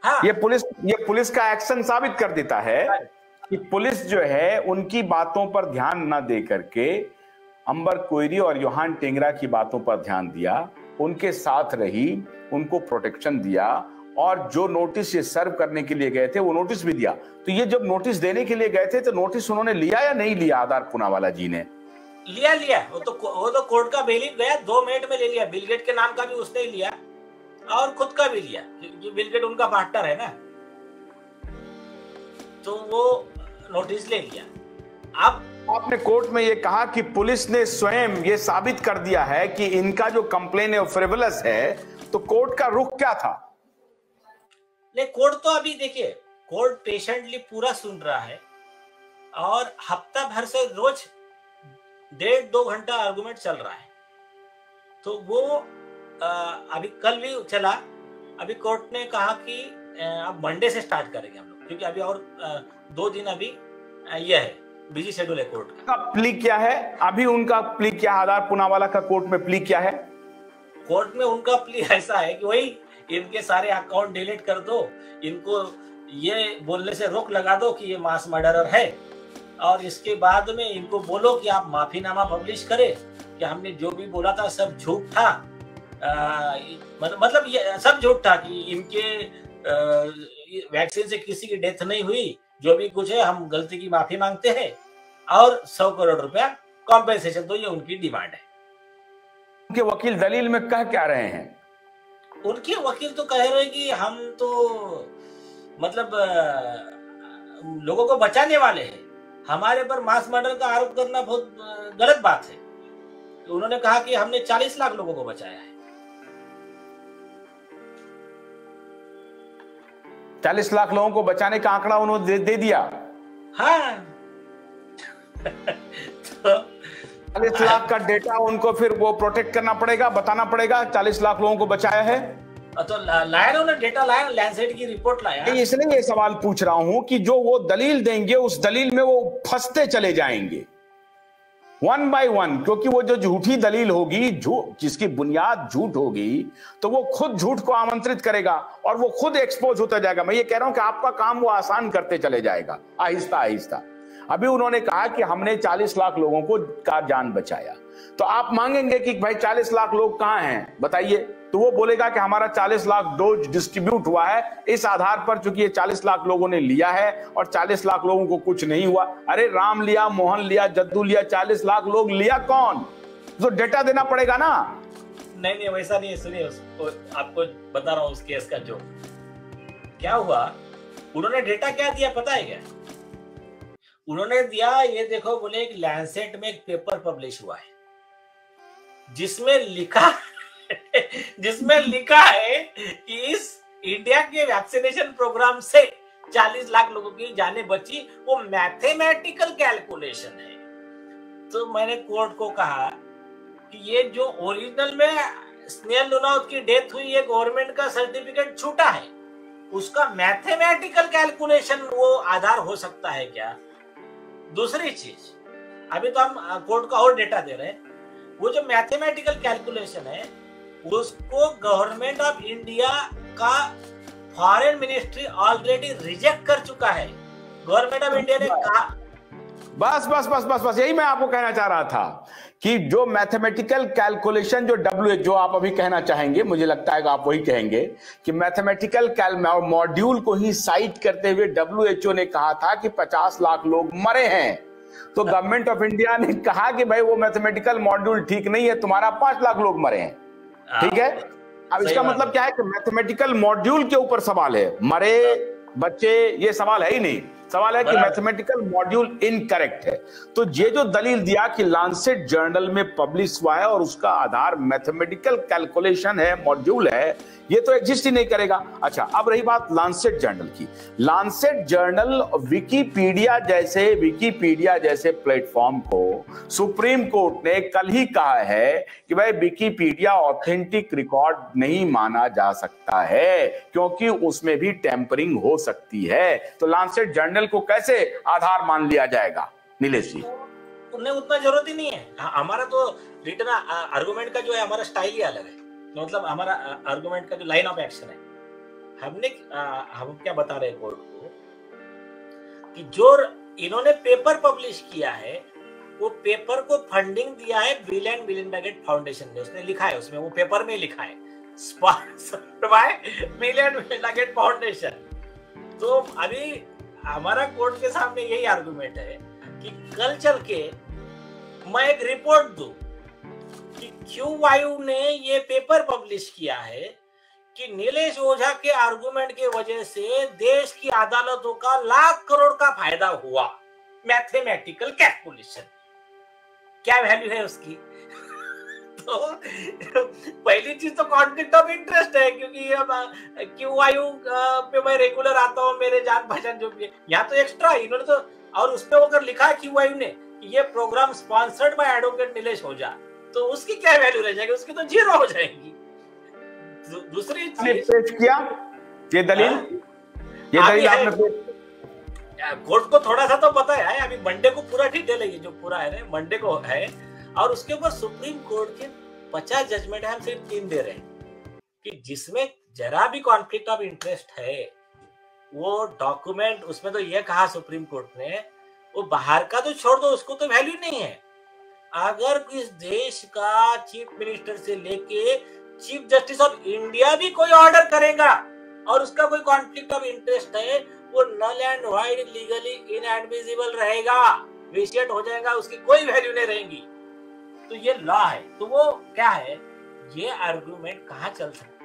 हाँ, ये पुलिस का एक्शन साबित कर देता है कि पुलिस जो है उनकी बातों पर ध्यान न दे करके अंबर कोयरी और योहान टेंगरा की बातों पर ध्यान दिया, उनके साथ रही, उनको प्रोटेक्शन दिया, और जो नोटिस ये सर्व करने के लिए गए थे वो नोटिस भी दिया। तो ये जब नोटिस देने के लिए गए थे तो नोटिस उन्होंने लिया या नहीं लिया? आधार पूनावाला जी ने लिया। वो तो कोर्ट का बेली गया, 2 मिनट में ले लिया। बिल गेट के नाम का भी उसने ही लिया और खुद का भी लिया, क्योंकि बिल गेट उनका पार्टनर है ना, तो वो नोटिस ले लिया। अब आपने कोर्ट में ये कहा कि पुलिस ने स्वयं ये साबित कर दिया है कि इनका जो कंप्लेन है वो फ्रिवलस है, तो कोर्ट का रुख क्या था? नहीं, कोर्ट तो अभी देखिए, कोर्ट पेशेंटली पूरा सुन रहा है और हफ्ता भर से रोज 1.5-2 घंटा आर्गुमेंट चल रहा है। तो वो अभी कल भी चला। अभी कोर्ट ने कहा कि अब मंडे से स्टार्ट करेंगे हम लोग, क्योंकि अभी और 2 दिन अभी यह है, बिजी शेड्यूल है कोर्ट का। प्ली क्या है अभी? उनका प्ली क्या है? आधार पूनावाला का कोर्ट में प्ली क्या है? कोर्ट में उनका प्ली ऐसा है कि वही इनके सारे अकाउंट डिलीट कर दो, इनको ये बोलने से रोक लगा दो कि ये मास मर्डरर है, और इसके बाद में इनको बोलो कि आप माफीनामा पब्लिश करें कि हमने जो भी बोला था सब झूठ था। मतलब ये सब झूठ था कि इनके वैक्सीन से किसी की डेथ नहीं हुई, जो भी कुछ है हम गलती की माफी मांगते हैं और 100 करोड़ रुपया कॉम्पेंसेशन। तो ये उनकी डिमांड है। उनके वकील दलील में कह क्या रहे हैं? उनके वकील तो कह रहे हैं कि हम तो मतलब लोगों को बचाने वाले हैं, हमारे पर मास मर्डर का आरोप करना बहुत गलत बात है। तो उन्होंने कहा कि हमने 40 लाख लोगों को बचाया है। 40 लाख लोगों को बचाने का आंकड़ा उन्होंने दे दिया। हाँ तो 40 लाख का डेटा उनको फिर वो प्रोटेक्ट करना पड़ेगा, बताना पड़ेगा 40 लाख लोगों को बचाया है। तो लाया ना, उन्होंने डेटा लाया, लैंसेट की रिपोर्ट लाया। इसलिए ये सवाल पूछ रहा हूं कि जो वो दलील देंगे उस दलील में वो फंसते चले जाएंगे वन बाय वन, क्योंकि वो जो झूठी दलील होगी, जिसकी बुनियाद झूठ होगी, तो वो खुद झूठ को आमंत्रित करेगा और वो खुद एक्सपोज होता जाएगा। मैं ये कह रहा हूं कि आपका काम वो आसान करते चले जाएगा आहिस्ता आहिस्ता। अभी उन्होंने कहा कि हमने 40 लाख लोगों को का जान बचाया, तो आप मांगेंगे कि भाई 40 लाख लोग कहां हैं बताइए, तो वो बोलेगा कि हमारा 40 लाख डोज डिस्ट्रीब्यूट हुआ है इस आधार पर, चूंकि ये 40 लाख लोगों ने लिया है और 40 लाख लोगों को कुछ नहीं हुआ। अरे राम लिया, मोहन लिया, जद्दू लिया, 40 लाख लोग लिया कौन? तो डेटा देना पड़ेगा ना। नहीं वैसा नहीं है। सुनिए, आपको बता रहा हूँ उस केस का जो क्या हुआ। उन्होंने डेटा क्या दिया पता है क्या? उन्होंने दिया, ये देखो, बोले एक लैंसेट में एक पेपर पब्लिश हुआ है जिसमें लिखा है कि इस इंडिया के वैक्सीनेशन प्रोग्राम से 40 लाख लोगों की जानें बची। वो मैथमेटिकल कैलकुलेशन है। तो मैंने कोर्ट को कहा कि ये जो ओरिजिनल में स्नेहल लुनावत की डेथ हुई, ये गवर्नमेंट का सर्टिफिकेट छूटा है, उसका मैथमेटिकल कैलकुलेशन वो आधार हो सकता है क्या? दूसरी चीज, अभी तो हम कोर्ट का और डेटा दे रहे हैं, वो जो मैथमेटिकल कैलकुलेशन है उसको गवर्नमेंट ऑफ इंडिया का फॉरेन मिनिस्ट्री ऑलरेडी रिजेक्ट कर चुका है। गवर्नमेंट ऑफ इंडिया ने कहा, बस यही मैं आपको कहना चाह रहा था कि जो मैथमेटिकल कैलकुलेशन जो आप अभी कहना चाहेंगे, मुझे लगता है कि आप वही कहेंगे कि मैथमेटिकल मॉड्यूल को ही साइट करते हुए WHO ने कहा था कि 50 लाख लोग मरे हैं, तो गवर्नमेंट ऑफ इंडिया ने कहा कि भाई वो मैथमेटिकल मॉड्यूल ठीक नहीं है, तुम्हारा 5 लाख लोग मरे हैं। ठीक है, अब इसका मतलब क्या है कि मैथमेटिकल मॉड्यूल के ऊपर सवाल है, मरे बच्चे ये सवाल है ही नहीं। सवाल है कि मैथमेटिकल मॉड्यूल इनकरेक्ट है। तो ये जो दलील दिया कि लांसेट जर्नल में पब्लिश हुआ है और उसका आधार मैथमेटिकल कैलकुलेशन है, मॉड्यूल है, ये तो एग्जिस्ट ही नहीं करेगा। अच्छा, अब रही बात लांसेट जर्नल की। लांसेट जर्नल विकीपीडिया जैसे प्लेटफॉर्म को सुप्रीम कोर्ट ने कल ही कहा है कि भाई विकीपीडिया ऑथेंटिक रिकॉर्ड नहीं माना जा सकता है क्योंकि उसमें भी टेम्परिंग हो सकती है। तो लांसेट जर्नल को कैसे आधार मान लिया जाएगा नीलेश जी? उन्हें उतना जरूरत ही नहीं है। हमारा तो रिटर्न आर्गुमेंट का जो है, हमारा स्टाइल ही अलग है। मतलब हमारा आर्गुमेंट का जो लाइन ऑफ एक्शन है, हम क्या बता रहे हैं कोर्ट को कि जो इन्होंने पेपर पब्लिश किया है, वो पेपर को फंडिंग दिया है bill and Melinda Gates foundation ने। उसने लिखा है, उसमें वो पेपर में लिखा है sponsored by bill and Melinda Gates foundation. तो अभी हमारा कोर्ट के सामने यही आर्गुमेंट है कि कल चल के मैं एक रिपोर्ट दूं कि क्यों वायु ने ये पेपर पब्लिश किया है कि नीलेश ओझा के आर्गुमेंट की वजह से देश की अदालतों का लाख करोड़ का फायदा हुआ। मैथमेटिकल कैलकुलेशन, क्या वैल्यू है उसकी? तो पहली चीज तो कॉन्फ्लिक्ट ऑफ इंटरेस्ट है, क्योंकि क्यों वायु पे मैं रेगुलर आता हूँ, मेरे जान पहचान जो भी है, यहाँ तो एक्स्ट्रा इन्होंने तो, और उसपे अगर लिखा है क्यों वायु ने ये program sponsored by advocate Nilesh Ojha, तो उसकी क्या वैल्यू रह जाएगी? उसकी तो जीरो हो जाएगी। दूसरी चीज पेश किया ये दलील, आपने कोर्ट को थोड़ा सा तो पता है, अभी मंडे को पूरा डिटेल है, ये जो पूरा है ना मंडे को है, और उसके ऊपर सुप्रीम कोर्ट के 50 जजमेंट है, हम सिर्फ 3 दे रहे हैं कि जिसमें जरा भी कॉन्फ्लिक्ट ऑफ इंटरेस्ट है वो डॉक्यूमेंट, उसमें तो ये कहा सुप्रीम कोर्ट ने, वो बाहर का तो छोड़ दो, उसको तो वैल्यू नहीं है। अगर इस देश का चीफ मिनिस्टर से लेके चीफ जस्टिस ऑफ इंडिया भी कोई ऑर्डर करेगा और उसका कोई कॉन्फ्लिक्ट ऑफ इंटरेस्ट है, वो null and void legally inadmissible रहेगा, विशिएट हो जाएगा, उसकी कोई वैल्यू नहीं रहेगी। तो ये लॉ है। तो वो क्या है, ये आर्गुमेंट कहाँ चल सकता है?